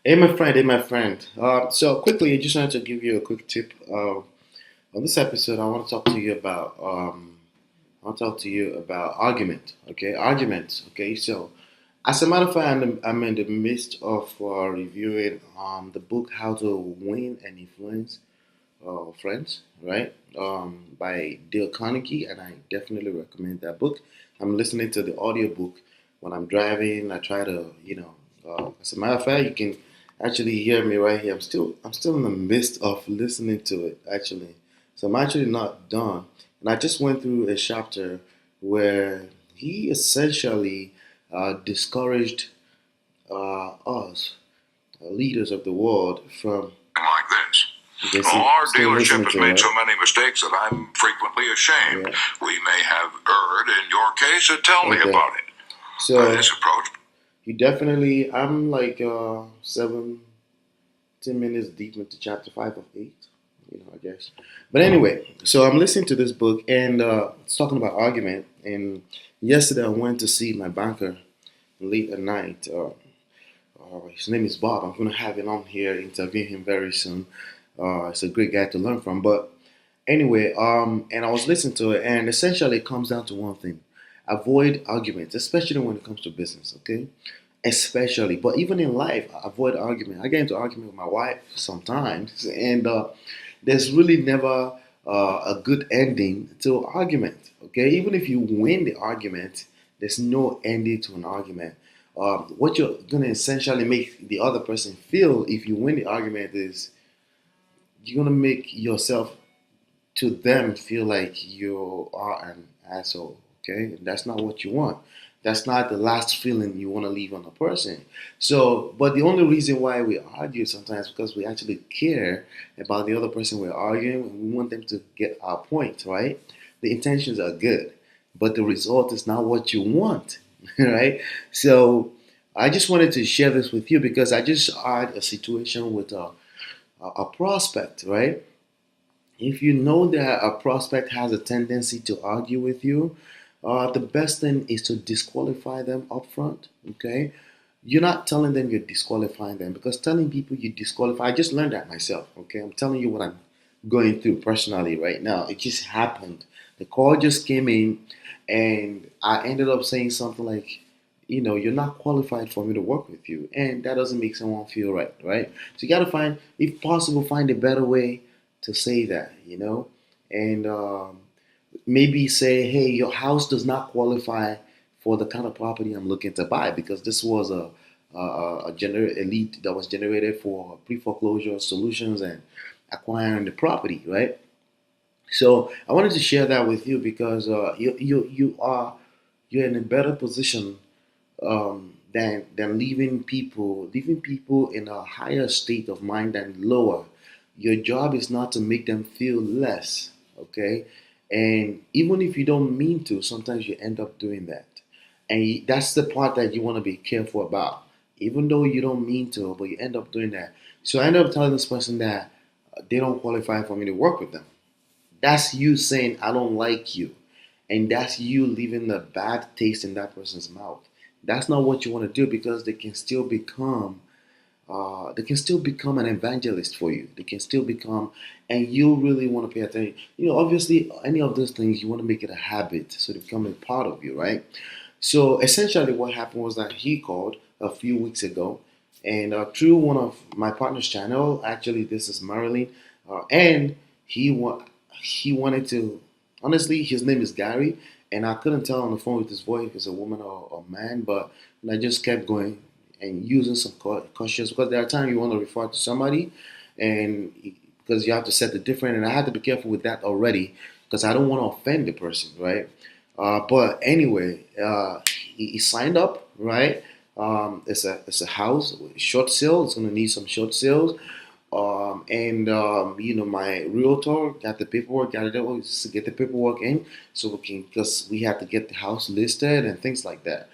Hey, my friend. So quickly, I just wanted to give you a quick tip. On this episode, I want to talk to you about argument. Okay, arguments. Okay, so as a matter of fact, I'm in the midst of reviewing the book "How to Win and Influence Friends," right? By Dale Carnegie, and I definitely recommend that book. I'm listening to the audiobook when I'm driving. I try to, as a matter of fact, you can actually hear me right here. I'm still in the midst of listening to it actually. So I'm actually not done. And I just went through a chapter where he essentially discouraged us, leaders of the world, from like this. okay, see, Our still dealership listening has to made it, so right? many mistakes that I'm frequently ashamed. Yeah. We may have erred in your case, so tell me Okay. about it. So This approach. you definitely, I'm like 7, 10 minutes deep into chapter 5 of 8, I guess. But anyway, so I'm listening to this book and it's talking about argument. And yesterday I went to see my banker late at night. His name is Bob. I'm going to have him on here, interview him very soon. It's a great guy to learn from. But anyway, and I was listening to it, and essentially it comes down to one thing: avoid arguments, especially when it comes to business. Okay, especially, but even in life, I avoid argument. I get into argument with my wife sometimes, and there's really never a good ending to argument. Okay, even if you win the argument, there's no ending to an argument. What you're gonna essentially make the other person feel if you win the argument is you're gonna make yourself to them feel like you are an asshole. Okay, that's not what you want. That's not the last feeling you want to leave on a person. So, but the only reason why we argue sometimes because we actually care about the other person we're arguing. We want them to get our point, right? The intentions are good, but the result is not what you want, right? So, I just wanted to share this with you because I just had a situation with a prospect, right? If you know that a prospect has a tendency to argue with you, the best thing is to disqualify them up front. Okay, you're not telling them you're disqualifying them because telling people you disqualify. I just learned that myself. Okay, I'm telling you what I'm going through personally right now. It just happened. The call just came in, and I ended up saying something like, you're not qualified for me to work with you, and that doesn't make someone feel right, right? So you got to find, if possible, find a better way to say that, and maybe say, hey, your house does not qualify for the kind of property I'm looking to buy because this was a lead that was generated for pre-foreclosure solutions and acquiring the property, right? So I wanted to share that with you because you're in a better position than leaving people in a higher state of mind than lower. Your job is not to make them feel less, okay? And even if you don't mean to, sometimes you end up doing that. And that's the part that you want to be careful about. Even though you don't mean to, but you end up doing that. So I end up telling this person that they don't qualify for me to work with them. That's you saying, I don't like you. And that's you leaving a bad taste in that person's mouth. That's not what you want to do because they can still become an evangelist for you. They can still become, and you really want to pay attention. Obviously, any of those things, you want to make it a habit so they become a part of you, right? So essentially, what happened was that he called a few weeks ago, and through one of my partner's channel, actually, this is Marilyn, and he wanted to. Honestly, his name is Gary, and I couldn't tell on the phone with his voice if it's a woman or a man, but I just kept going and using some cautious because there are times you want to refer to somebody, and because you have to set the different, and I had to be careful with that already because I don't want to offend the person, right? But anyway, he signed up, right? It's a house short sale. It's gonna need some short sales. And my realtor got the paperwork, got it to get the paperwork in, so we can because we had to get the house listed and things like that.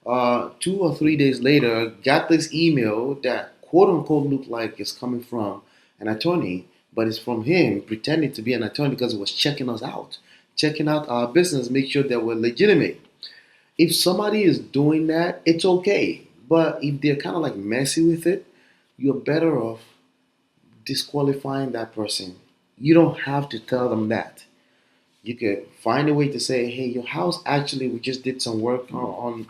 2 or 3 days later, got this email that quote unquote looked like it's coming from an attorney, but it's from him pretending to be an attorney because he was checking us out, checking out our business, make sure that we're legitimate. If somebody is doing that, it's okay. But if they're kind of like messy with it, you're better off disqualifying that person. You don't have to tell them that. You could find a way to say, hey, your house actually, we just did some work on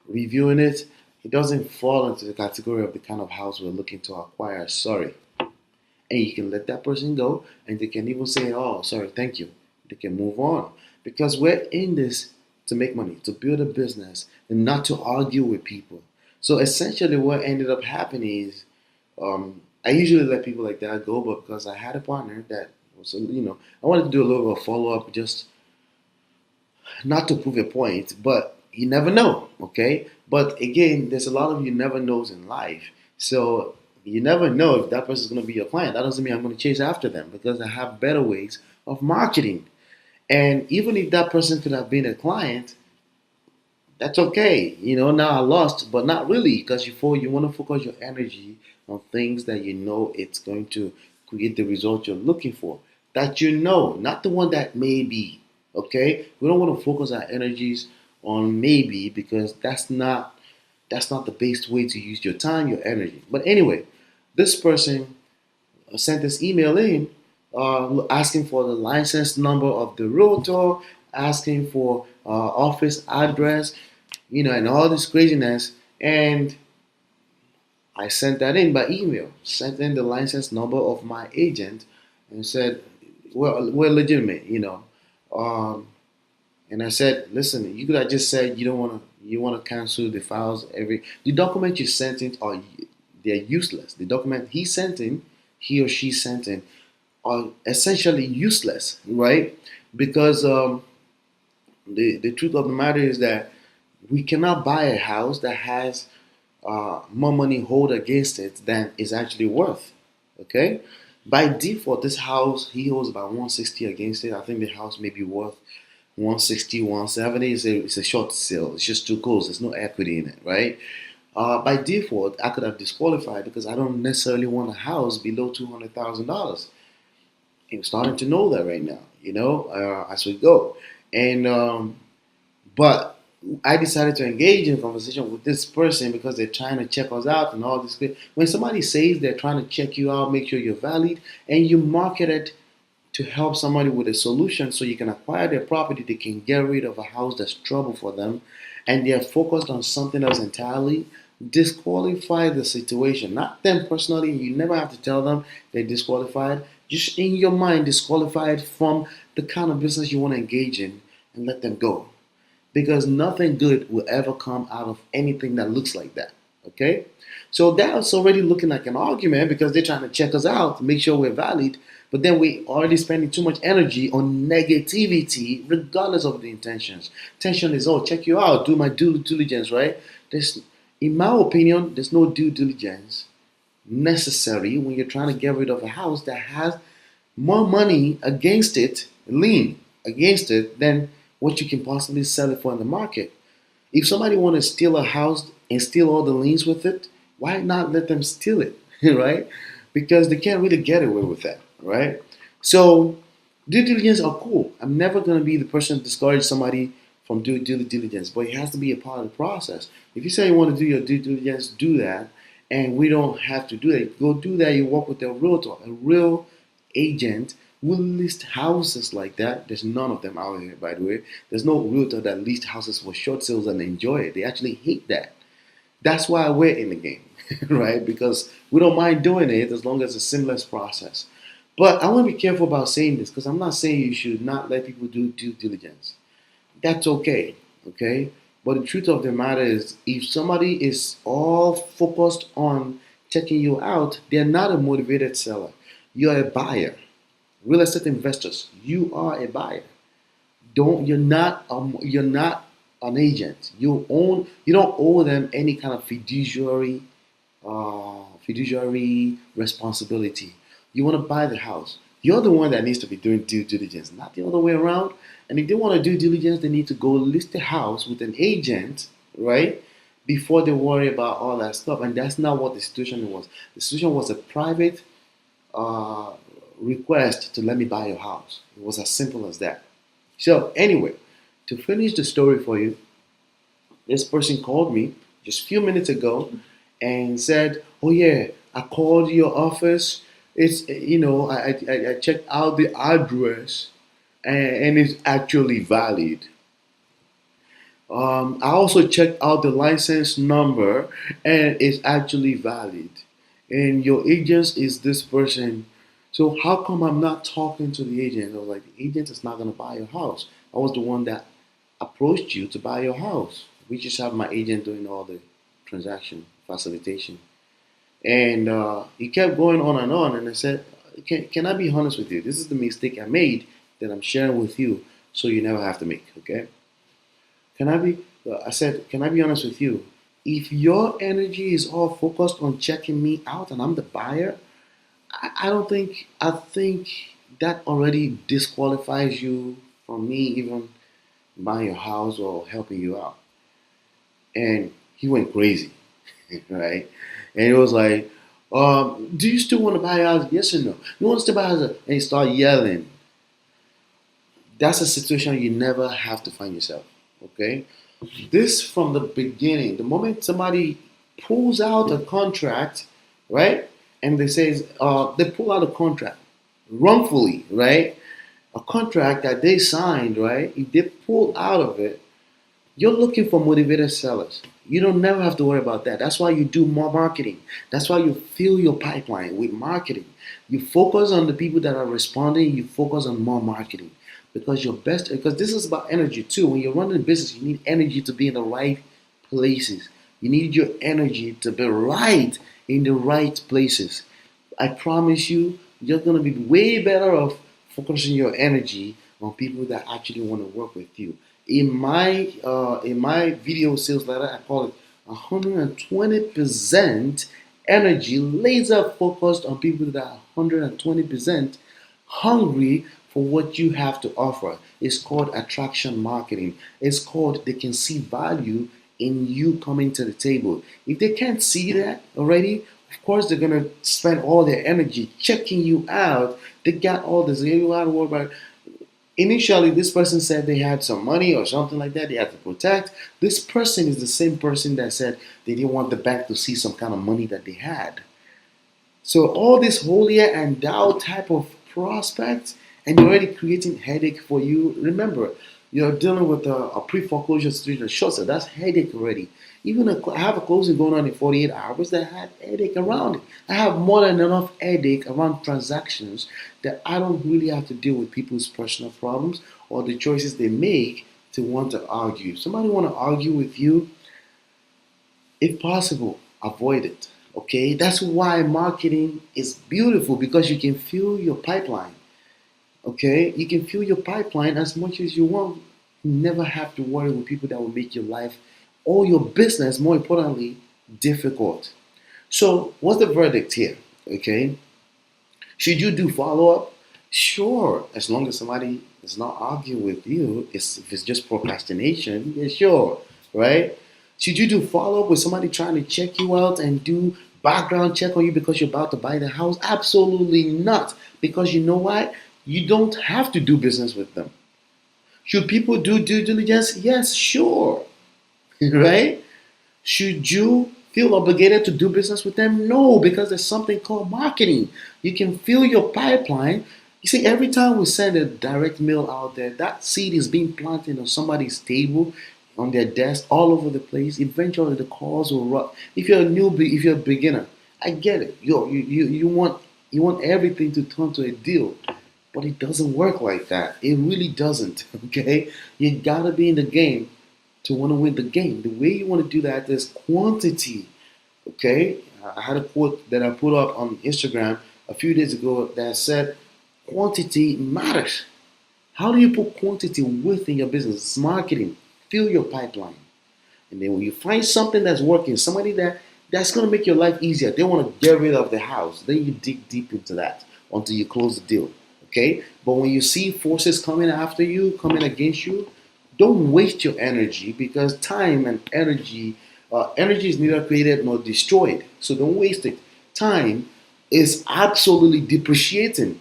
reviewing it. It doesn't fall into the category of the kind of house we're looking to acquire. Sorry. And you can let that person go, and they can even say, oh, sorry, thank you. They can move on. Because we're in this to make money, to build a business, and not to argue with people. So essentially, what ended up happening is I usually let people like that go, but because I had a partner that was, I wanted to do a little bit of follow up, just not to prove a point, but you never know, okay? But again, there's a lot of you never knows in life. So you never know if that person is going to be your client. That doesn't mean I'm going to chase after them because I have better ways of marketing. And even if that person could have been a client, that's okay. Now I lost, but not really, because you want to focus your energy on things that you know it's going to create the result you're looking for. That not the one that may be. Okay? We don't want to focus our energies on maybe, because that's not the best way to use your time, your energy. But anyway, this person sent this email in asking for the license number of the realtor, asking for office address, and all this craziness. And I sent that in by email, sent in the license number of my agent, and said, well, we're legitimate. And I said, listen, you could have just said you want to cancel the files the document you sent in they're useless. The document he or she sent in, are essentially useless, right? Because the truth of the matter is that we cannot buy a house that has more money hold against it than is actually worth. Okay, by default, this house he holds about 160 against it. I think the house may be worth 160, 170. It's a short sale. It's just too close. There's no equity in it, right? By default, I could have disqualified because I don't necessarily want a house below $200,000. I'm starting to know that right now, as we go. And but I decided to engage in a conversation with this person because they're trying to check us out and all this. When somebody says they're trying to check you out, make sure you're valid, and you market it to help somebody with a solution so you can acquire their property, they can get rid of a house that's trouble for them, and they're focused on something else entirely, disqualify the situation. Not them personally. You never have to tell them they're disqualified. Just in your mind, disqualified from the kind of business you want to engage in, and let them go. Because nothing good will ever come out of anything that looks like that. Okay? So that's already looking like an argument because they're trying to check us out, make sure we're valid, but then we already spending too much energy on negativity, regardless of the intentions. Intention is, oh, check you out, do my due diligence, right? In my opinion, there's no due diligence necessary when you're trying to get rid of a house that has more money against it, lien against it, than what you can possibly sell it for in the market. If somebody want to steal a house and steal all the liens with it, why not let them steal it, right? Because they can't really get away with that, right? So due diligence are cool. I'm never going to be the person to discourage somebody from doing due diligence, but it has to be a part of the process. If you say you want to do your due diligence, do that, and we don't have to do that. Go do that. You work with a realtor, a real agent will list houses like that. There's none of them out here, by the way. There's no realtor that lists houses for short sales and enjoy it. They actually hate that. That's why we're in the game, right? Because we don't mind doing it as long as it's a seamless process. But I want to be careful about saying this because I'm not saying you should not let people do due diligence. That's okay, okay? But the truth of the matter is, if somebody is all focused on checking you out, they're not a motivated seller. You're a buyer. Real estate investors, you are a buyer. You're not an agent. You don't owe them any kind of fiduciary responsibility. You want to buy the house. You're the one that needs to be doing due diligence, not the other way around. And if they want to do diligence, they need to go list the house with an agent, right? Before they worry about all that stuff. And that's not what the situation was. The situation was a private request to let me buy your house. It was as simple as that. So anyway, to finish the story for you, this person called me just a few minutes ago and said, oh yeah, I called your office. It's I checked out the address, and it's actually valid. I also checked out the license number, and it's actually valid. And your agent is this person. So how come I'm not talking to the agent? I was like, the agent is not going to buy your house. I was the one that approached you to buy your house. We just have my agent doing all the transaction facilitation. And he kept going on and on. And I said, can I be honest with you? This is the mistake I made that I'm sharing with you so you never have to make, okay? Can I be, I said, can I be honest with you? If your energy is all focused on checking me out and I'm the buyer, I don't think, I think that already disqualifies you from me even buying your house or helping you out. And he went crazy, right? And it was like, do you still want to buy a house? Yes or no? You want to buy a house? And he started yelling. That's a situation you never have to find yourself, okay? This from the beginning, the moment somebody pulls out a contract, right? And they pull out a contract wrongfully, right? A contract that they signed, right? If they pull out of it, you're looking for motivated sellers. You don't never have to worry about that. That's why you do more marketing. That's why you fill your pipeline with marketing. You focus on the people that are responding. You focus on more marketing because this is about energy too. When you're running a business, you need energy to be in the right places. You need your energy to be right in the right places. I promise you, you're gonna be way better off focusing your energy on people that actually want to work with you. In my video sales letter, I call it 120% energy, laser focused on people that are 120% hungry for what you have to offer. It's called attraction marketing. It's called they can see value in you coming to the table. If they can't see that already, of course they're gonna spend all their energy checking you out. They got all this. You gotta worry about. Initially, this person said they had some money or something like that they had to protect. This person is the same person that said they didn't want the bank to see some kind of money that they had. So all this holier and thou type of prospects, and you're already creating headache for you. Remember, you're dealing with a pre-foreclosure situation, a short sale. That's headache already. I have a closing going on in 48 hours that had headache around it. I have more than enough headache around transactions that I don't really have to deal with people's personal problems or the choices they make to want to argue. If somebody want to argue with you, if possible, avoid it. Okay, that's why marketing is beautiful because you can fill your pipeline. Okay, you can fill your pipeline as much as you want. You never have to worry with people that will make your life or your business, more importantly, difficult. So, what's the verdict here? Okay, should you do follow up? Sure, as long as somebody is not arguing with you, if it's just procrastination, yeah, sure, right? Should you do follow up with somebody trying to check you out and do background check on you because you're about to buy the house? Absolutely not. Because you know what? You don't have to do business with them. Should people do due diligence? Yes, sure. Right? Should you feel obligated to do business with them? No, because there's something called marketing. You can fill your pipeline. You see, every time we send a direct mail out there, that seed is being planted on somebody's table, on their desk, all over the place. Eventually, the calls will run. If you're if you're a beginner, I get it. You want everything to turn to a deal, but it doesn't work like that. It really doesn't. Okay, you gotta be in the game to want to win the game. The way you want to do that is quantity. Okay, I had a quote that I put up on Instagram a few days ago that said, "Quantity matters." How do you put quantity within your business? It's marketing. Fill your pipeline, and then when you find something that's working, somebody that's going to make your life easier, they want to get rid of the house. Then you dig deep into that until you close the deal. Okay, but when you see forces coming after you, coming against you, don't waste your energy because time and energy is neither created nor destroyed. So don't waste it. Time is absolutely depreciating.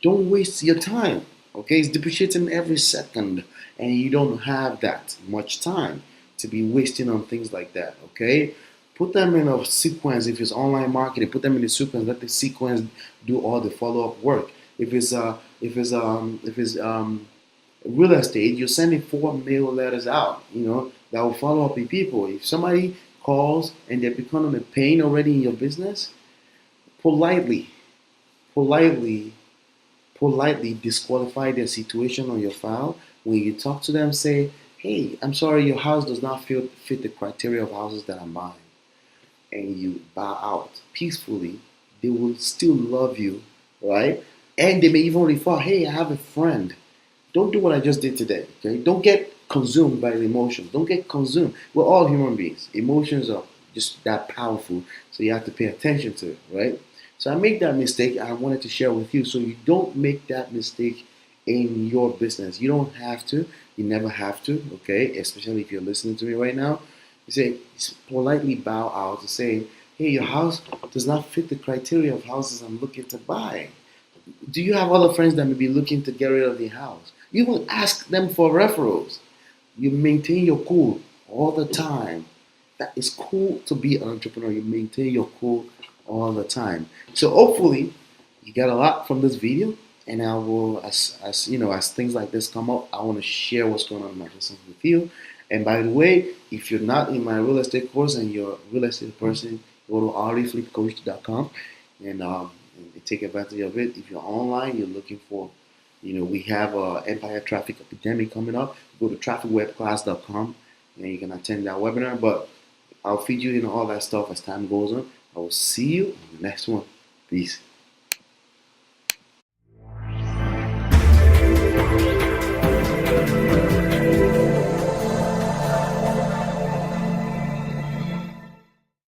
Don't waste your time. Okay, it's depreciating every second, and you don't have that much time to be wasting on things like that. Okay, Put them in a sequence. If it's online marketing, put them in the sequence. Let the sequence do all the follow-up work. If it's real estate, you're sending 4 mail letters out, that will follow up with people. If somebody calls and they're becoming a pain already in your business, politely, politely, politely disqualify their situation on your file. When you talk to them, say, hey, I'm sorry, your house does not fit the criteria of houses that I'm buying. And you bow out peacefully, they will still love you, right? And they may even refer, hey, I have a friend. Don't do what I just did today, okay? Don't get consumed by the emotions. Don't get consumed. We're all human beings. Emotions are just that powerful, so you have to pay attention to it, right? So I made that mistake. I wanted to share with you so you don't make that mistake in your business. You don't have to. You never have to, okay? Especially if you're listening to me right now. You say, politely bow out and say, hey, your house does not fit the criteria of houses I'm looking to buy. Do you have other friends that may be looking to get rid of their house? You will ask them for referrals. You maintain your cool all the time. That is cool to be an entrepreneur. You maintain your cool all the time. So hopefully you got a lot from this video, and I will, as things like this come up, I want to share what's going on in my business with you. And by the way, if you're not in my real estate course and you're a real estate person, go to rflipcoach.com and take advantage of it. If you're online, you're looking for, we have a Empire Traffic Epidemic coming up. Go to trafficwebclass.com and you can attend that webinar. But I'll feed you in all that stuff as time goes on. I will see you in the next one. Peace.